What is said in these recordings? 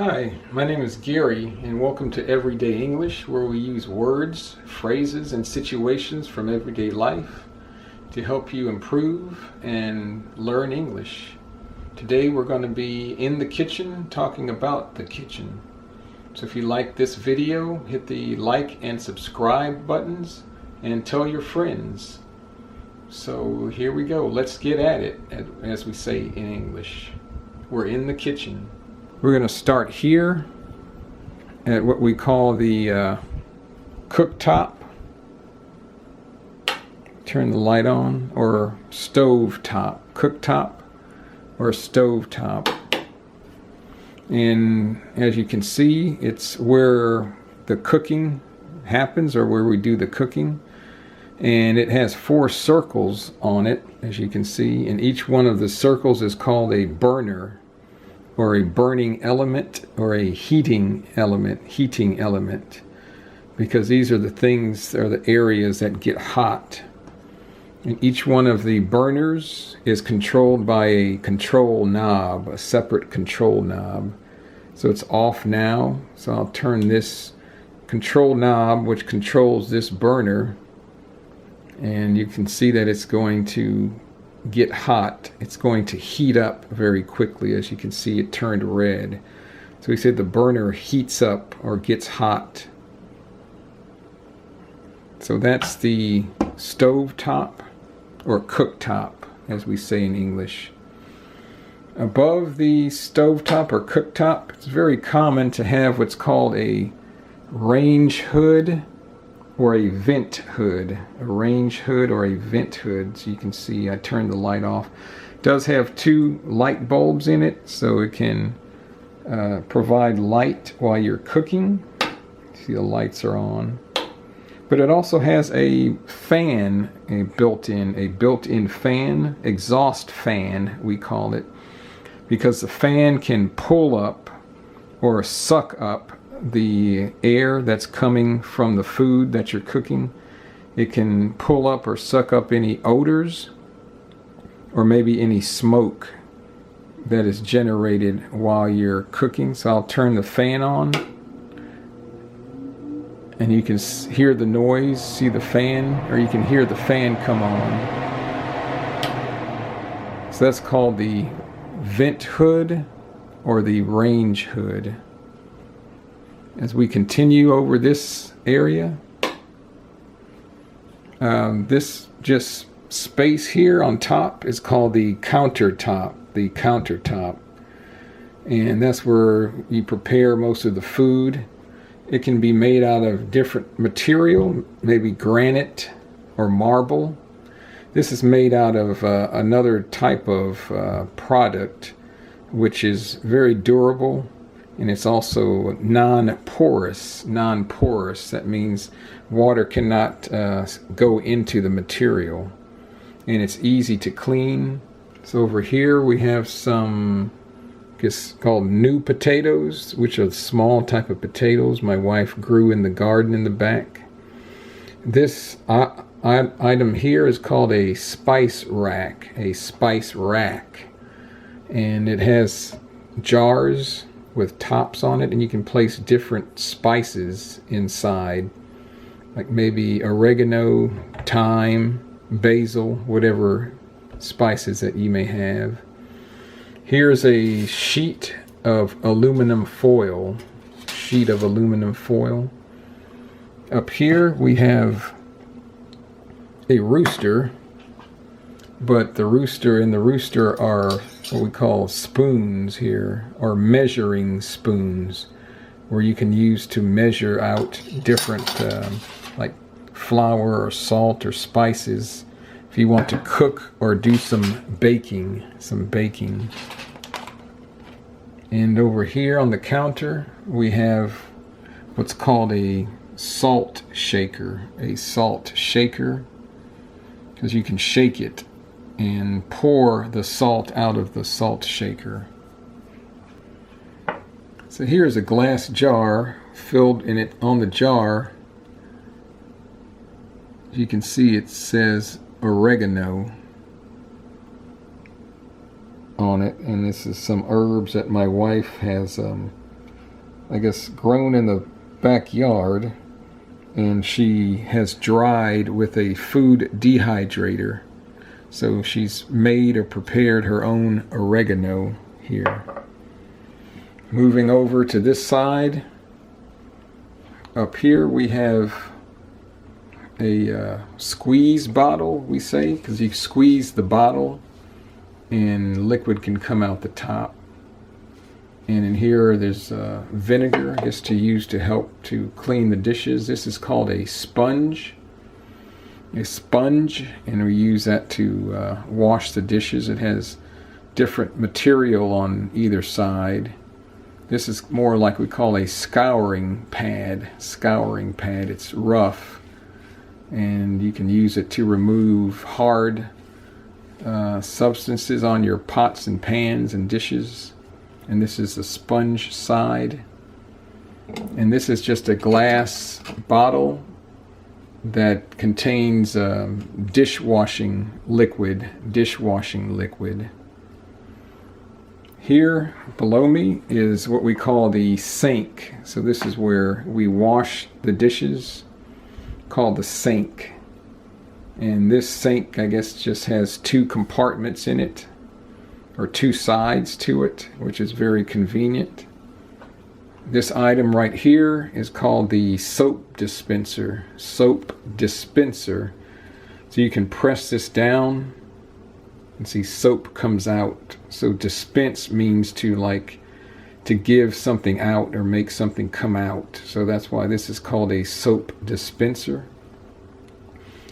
Hi, my name is Gary, and welcome to Everyday English, where we use words, phrases, and situations from everyday life to help you improve and learn English. Today we're going to be in the kitchen talking about the kitchen. So if you like this video, hit the like and subscribe buttons and tell your friends. So here we go. Let's get at it, as we say in English. We're in the kitchen. We're going to start here at what we call the cooktop. Turn the light on, or stove top. Cooktop or stove top. And as you can see, it's where the cooking happens, or where we do the cooking. And it has 4 circles on it, as you can see, and each one of the circles is called a burner, or a burning element, or a heating element, because these are the things, or the areas that get hot. And each one of the burners is controlled by a control knob, a separate control knob. So it's off now, so I'll turn this control knob, which controls this burner, and you can see that it's going to get hot. It's going to heat up very quickly. As you can see, it turned red. So we said the burner heats up or gets hot. So that's the stove top, or cooktop, as we say in English. Above the stove top or cooktop, it's very common to have what's called a range hood or a vent hood. A range hood or a vent hood. So you can see I turned the light off. It does have 2 light bulbs in it, so it can provide light while you're cooking. See, the lights are on. But it also has a fan, a built-in fan, exhaust fan we call it, because the fan can pull up or suck up the air that's coming from the food that you're cooking. It can pull up or suck up any odors, or maybe any smoke that is generated while you're cooking. So I'll turn the fan on, and you can hear the noise, see the fan, or you can hear the fan come on. So that's called the vent hood or the range hood. As we continue over this area, this just space here on top is called the countertop. And that's where you prepare most of the food. It can be made out of different material, maybe granite or marble. This is made out of another type of product, which is very durable, and it's also non-porous. That means water cannot go into the material, and it's easy to clean. So over here we have some, I guess, called new potatoes, which are small type of potatoes my wife grew in the garden in the back. This item here is called a spice rack, and it has jars with tops on it, and you can place different spices inside, like maybe oregano, thyme, basil, whatever spices that you may have. Here's a sheet of aluminum foil. Up here we have a rooster, but the rooster are what we call spoons here, or measuring spoons, where you can use to measure out different like flour or salt or spices if you want to cook or do some baking. And over here on the counter we have what's called a salt shaker, because you can shake it and pour the salt out of the salt shaker. So here's a glass jar filled in it. On the jar, you can see it says oregano on it, and this is some herbs that my wife has I guess, grown in the backyard, and she has dried with a food dehydrator. So she's made or prepared her own oregano here. Moving over to this side, up here we have a squeeze bottle, we say, because you squeeze the bottle and liquid can come out the top. And in here there's vinegar, I guess, to use to help to clean the dishes. This is called a sponge. A sponge, and we use that to wash the dishes. It has different material on either side. This is more like we call a scouring pad. Scouring pad. It's rough, and you can use it to remove hard substances on your pots and pans and dishes. And this is the sponge side. And this is just a glass bottle that contains dishwashing liquid. Here below me is what we call the sink. So this is where we wash the dishes, called the sink. And this sink, I guess, just has 2 compartments in it, or 2 sides to it, which is very convenient. This item right here is called the soap dispenser. Soap dispenser. So you can press this down and see soap comes out. So dispense means to give something out or make something come out. So that's why this is called a soap dispenser.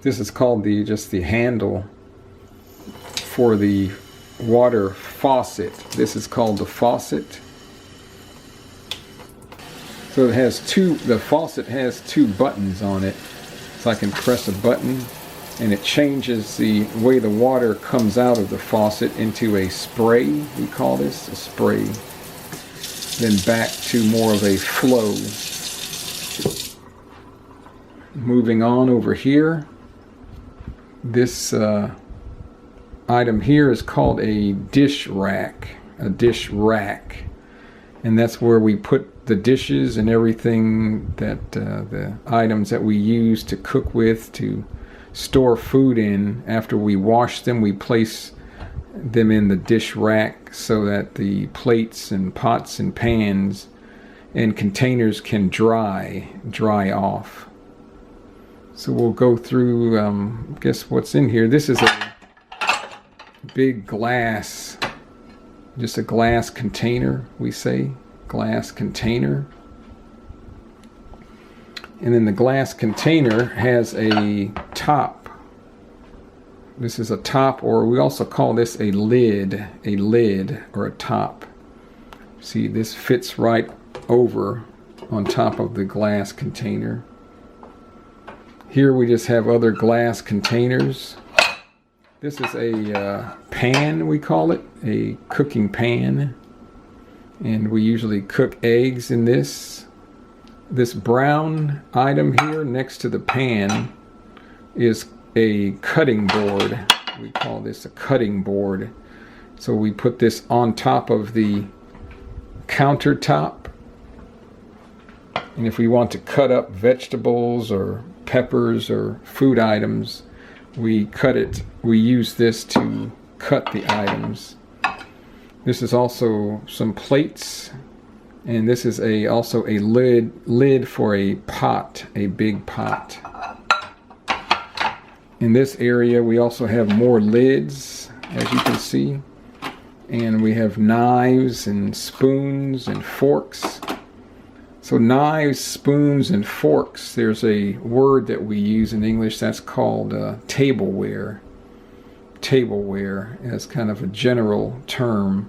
This is called just the handle for the water faucet. This is called the faucet. So it has the faucet has 2 buttons on it. So I can press a button and it changes the way the water comes out of the faucet into a spray. We call this a spray. Then back to more of a flow. Moving on over here. This item here is called a dish rack. A dish rack. And that's where we put the dishes and everything that the items that we use to cook with, to store food in. After we wash them, we place them in the dish rack so that the plates and pots and pans and containers can dry off. So we'll go through, guess what's in here. This is a big glass, just a glass container, we say. Glass container. And then the glass container has a top. This is a top, or we also call this a lid or a top. See, this fits right over on top of the glass container. Here we just have other glass containers. This is a pan, we call it, a cooking pan. And we usually cook eggs in this. This brown item here next to the pan is a cutting board. We call this a cutting board. So we put this on top of the countertop. And if we want to cut up vegetables or peppers or food items, we use this to cut the items. This is also some plates, and this is also a lid for a pot, a big pot. In this area we also have more lids, as you can see, and we have knives and spoons and forks. So knives, spoons, and forks, there's a word that we use in English that's called tableware. Tableware as kind of a general term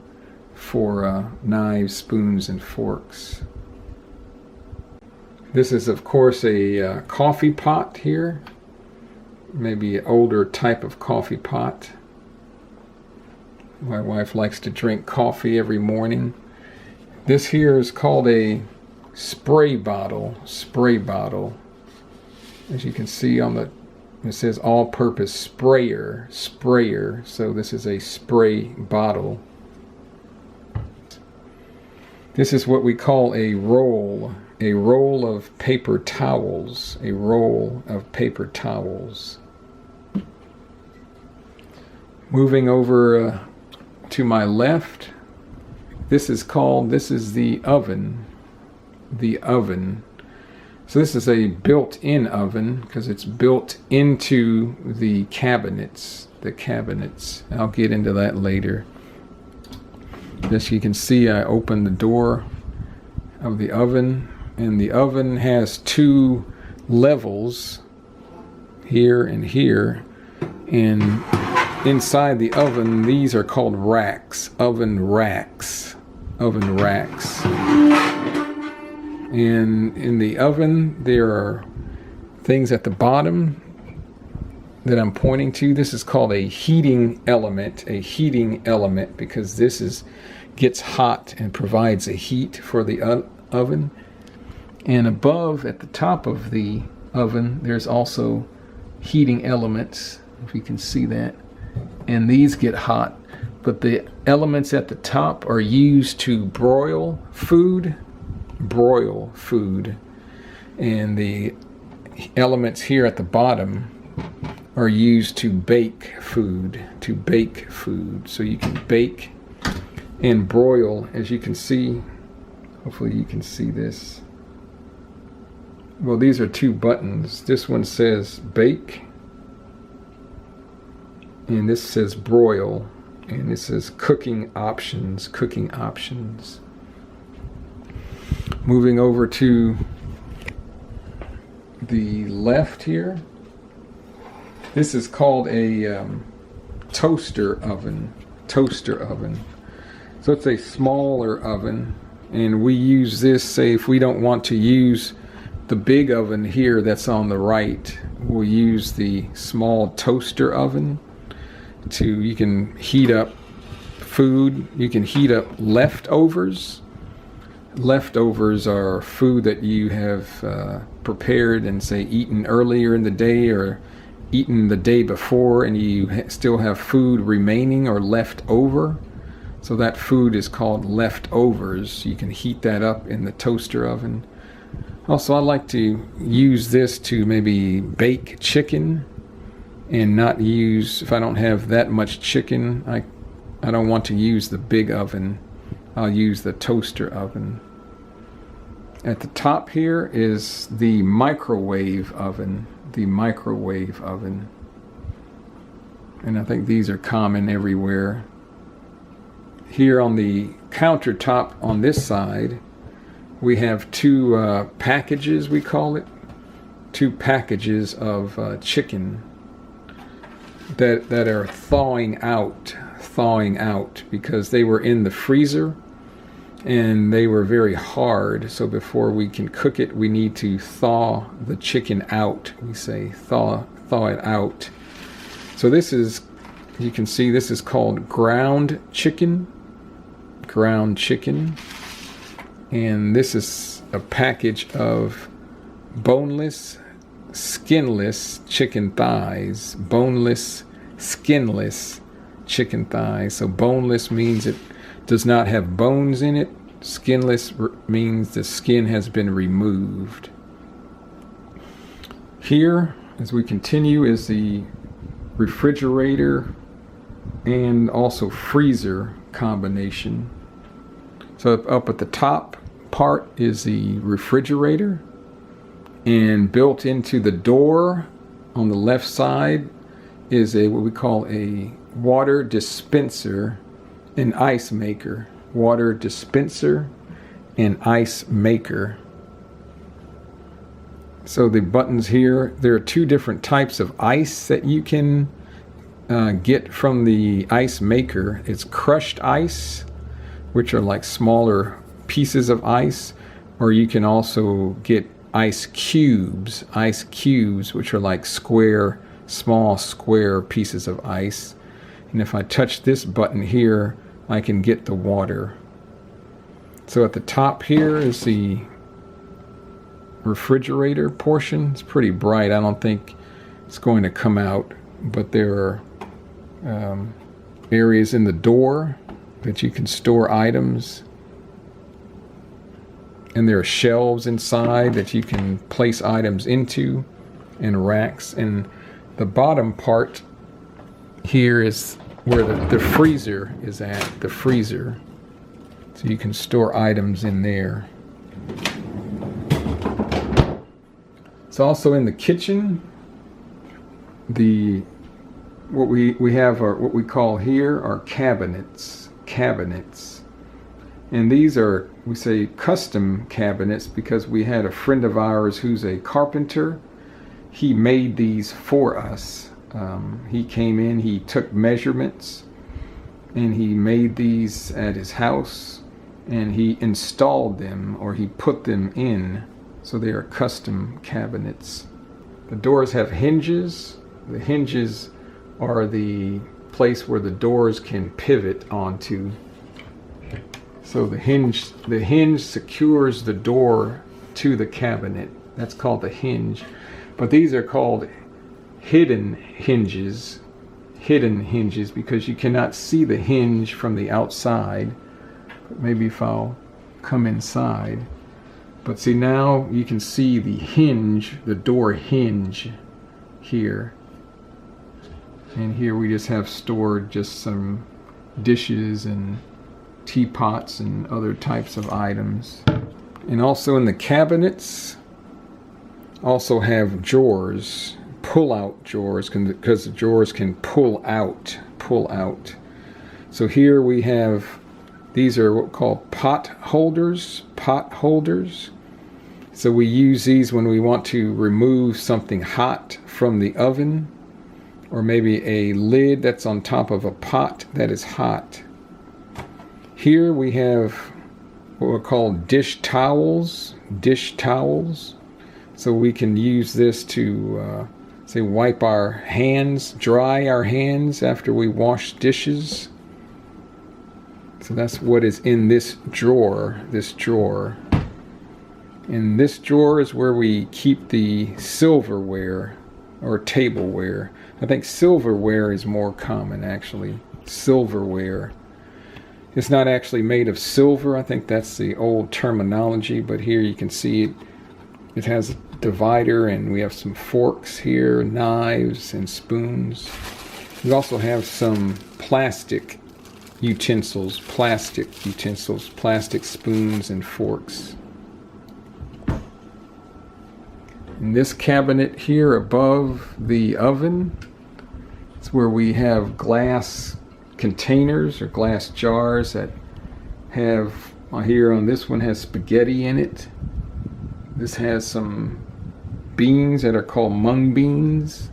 for knives, spoons, and forks. This is, of course, a coffee pot here. Maybe an older type of coffee pot. My wife likes to drink coffee every morning. This here is called a spray bottle. Spray bottle. As you can see on it says all-purpose sprayer. Sprayer. So this is a spray bottle. This is what we call a roll of paper towels, a roll of paper towels. Moving over to my left, this is the oven, So this is a built-in oven because it's built into the cabinets, I'll get into that later. As you can see, I opened the door of the oven, and the oven has two levels, here and here, and inside the oven, these are called racks, oven racks. And in the oven, there are things at the bottom that I'm pointing to. This is called a heating element, because this gets hot and provides a heat for the oven. And above, at the top of the oven, there's also heating elements, if you can see that. And these get hot, but the elements at the top are used to broil food, and the elements here at the bottom are used to bake food, So you can bake and broil, as you can see. Hopefully you can see this. Well, these are two buttons. This one says bake, and this says broil, and this says cooking options. Moving over to the left here, this is called a toaster oven. So it's a smaller oven, and we use this, say if we don't want to use the big oven here that's on the right, we'll use the small toaster oven. You can heat up food, you can heat up leftovers. Leftovers are food that you have prepared and, say, eaten earlier in the day or eaten the day before, and you still have food remaining or left over. So that food is called leftovers. You can heat that up in the toaster oven. Also, I like to use this to maybe bake chicken and not use, if I don't have that much chicken, I don't want to use the big oven. I'll use the toaster oven. At the top here is the microwave oven. And I think these are common everywhere. Here on the countertop on this side, we have two packages, we call it. Two packages of chicken that are thawing out because they were in the freezer and they were very hard. So before we can cook it, we need to thaw the chicken out. We say thaw it out. So this is, you can see, this is called ground chicken. And this is a package of boneless, skinless chicken thighs. Boneless, skinless chicken thighs. So boneless means it does not have bones in it. Skinless means the skin has been removed. Here, as we continue, is the refrigerator and also freezer combination. So up at the top part is the refrigerator, and built into the door on the left side is what we call a water dispenser and ice maker. Water dispenser and ice maker. So the buttons here, there are two different types of ice that you can get from the ice maker. It's crushed ice, which are like smaller pieces of ice, or you can also get ice cubes, which are like small square pieces of ice. And if I touch this button here, I can get the water. So at the top here is the refrigerator portion. It's pretty bright. I don't think it's going to come out, but there are areas in the door that you can store items. And there are shelves inside that you can place items into, and racks. And the bottom part here is where the freezer is at, the freezer. So you can store items in there. It's also in the kitchen. What we have are what we call here are cabinets. And these are, we say, custom cabinets because we had a friend of ours who's a carpenter. He made these for us. He came in, he took measurements, and he made these at his house, and he installed them, or he put them in, so they are custom cabinets. The doors have hinges. The hinges are the place where the doors can pivot onto. So the hinge secures the door to the cabinet. That's called the hinge. But these are called hidden hinges because you cannot see the hinge from the outside. But maybe if I'll come inside. But see, now you can see the hinge, the door hinge here. And here we just have stored just some dishes and teapots and other types of items. And also in the cabinets also have drawers, pull-out drawers, because the drawers can pull out. So here we have, these are what we call pot holders. So we use these when we want to remove something hot from the oven, or maybe a lid that's on top of a pot that is hot. Here we have what are called dish towels. So we can use this to, say, wipe our hands, dry our hands after we wash dishes. So that's what is in this drawer. And this drawer is where we keep the silverware or tableware. I think silverware is more common, actually. Silverware. It's not actually made of silver. I think that's the old terminology, but here you can see it. It has a divider, and we have some forks here, knives and spoons. We also have some plastic utensils, plastic spoons and forks. In this cabinet here above the oven, it's where we have glass containers or glass jars that have, here on this one has spaghetti in it. This has some beans that are called mung beans.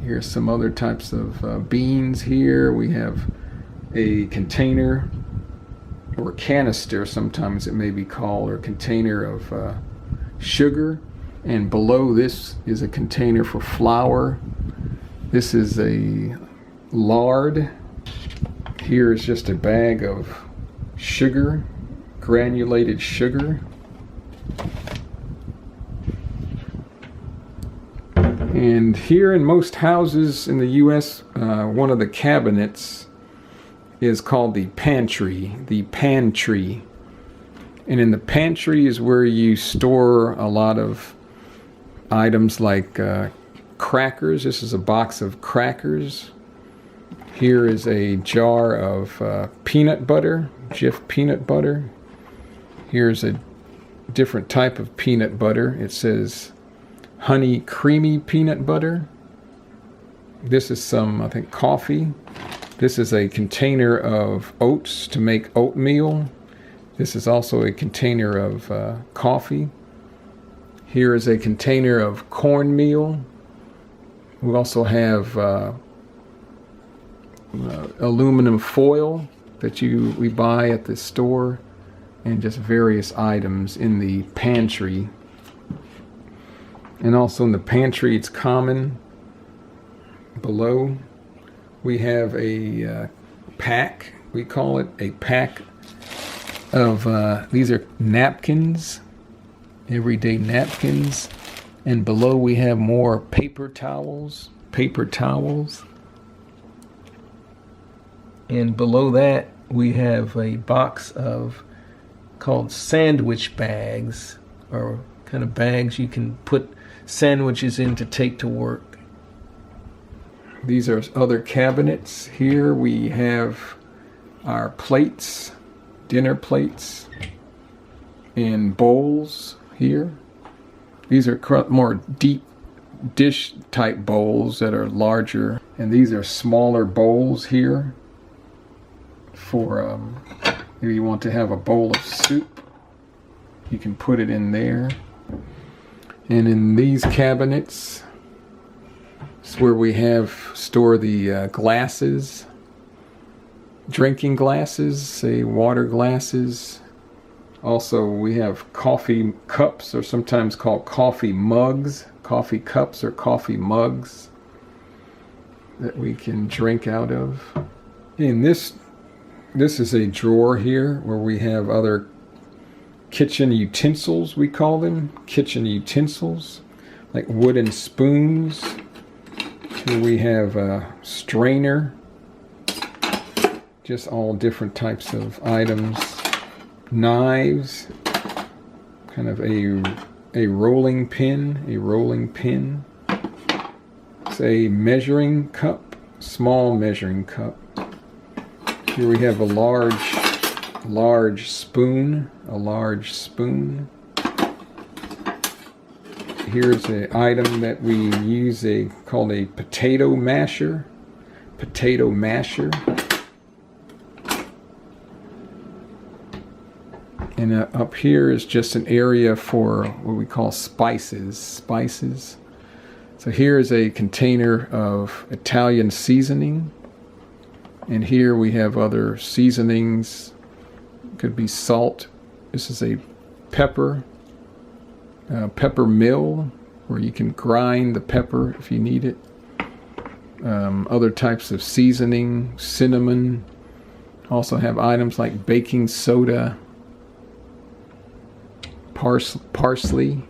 Here's some other types of beans here. We have a container, or canister sometimes it may be called, or container of sugar. And below this is a container for flour. This is a lard. Here is just a bag of sugar, granulated sugar. And here in most houses in the U.S., one of the cabinets is called the pantry. And in the pantry is where you store a lot of items like crackers. This is a box of crackers. Here is a jar of peanut butter, Jif peanut butter. Here's a different type of peanut butter. It says honey creamy peanut butter. This is some, I think, coffee. This is a container of oats to make oatmeal. This is also a container of coffee. Here is a container of cornmeal. We also have aluminum foil that we buy at the store, and just various items in the pantry. And also in the pantry, it's common. Below, we have a pack. We call it a pack of these are napkins. Everyday napkins. And below we have more paper towels. And below that we have a box of called sandwich bags, or kind of bags you can put sandwiches in to take to work. These are other cabinets. Here we have our plates, dinner plates, and bowls here. These are more deep dish type bowls that are larger, and these are smaller bowls here for if you want to have a bowl of soup, you can put it in there. And in these cabinets, it's where we store the glasses, drinking glasses, say water glasses. Also, we have coffee cups, or sometimes called coffee mugs, coffee cups or coffee mugs that we can drink out of. And this is a drawer here where we have other kitchen utensils, we call them, kitchen utensils, like wooden spoons. Here we have a strainer, just all different types of items. Knives, kind of a rolling pin, It's a measuring cup, small measuring cup. Here we have a large spoon, Here's an item that we use called a potato masher. And up here is just an area for what we call spices. So here is a container of Italian seasoning. And here we have other seasonings. Could be salt. This is a pepper mill where you can grind the pepper if you need it. Other types of seasoning, cinnamon. Also have items like baking soda, parsley.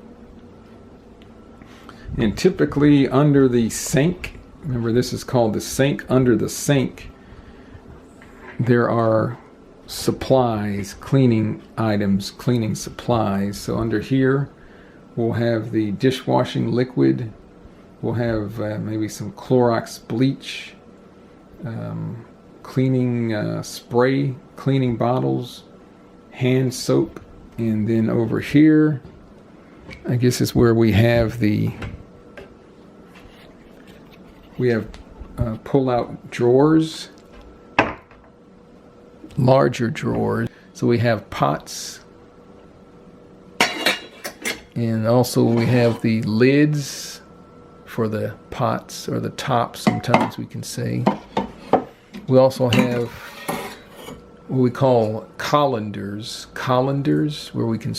And typically under the sink, remember this is called the sink, under the sink there are supplies, cleaning items, cleaning supplies. So under here we'll have the dishwashing liquid, we'll have maybe some Clorox bleach, cleaning spray, cleaning bottles, hand soap. And then over here, I guess is where we have pull-out drawers, larger drawers. So we have pots, and also we have the lids for the pots, or the top, sometimes we can say. We also have what we call colanders, where we can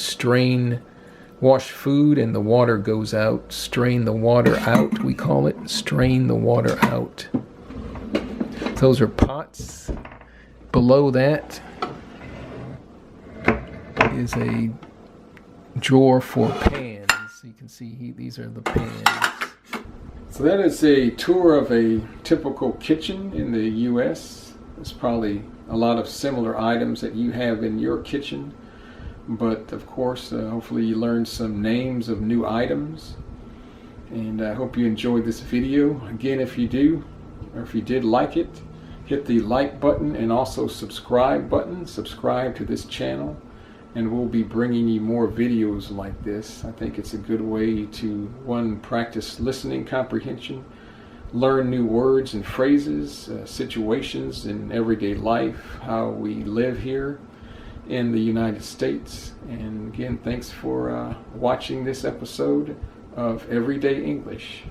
wash food and the water goes out. Strain the water out, we call it. Strain the water out. Those are pots. Below that is a drawer for pans. You can see these are the pans. So that is a tour of a typical kitchen in the U.S. There's probably a lot of similar items that you have in your kitchen, but of course hopefully you learned some names of new items, and I hope you enjoyed this video. Again, if you do, or if you did like it, hit the like button and also subscribe button. Subscribe to this channel, and we'll be bringing you more videos like this. I think it's a good way to, one, practice listening comprehension, learn new words and phrases, situations in everyday life, how we live here in the United States. And again, thanks for watching this episode of Everyday English.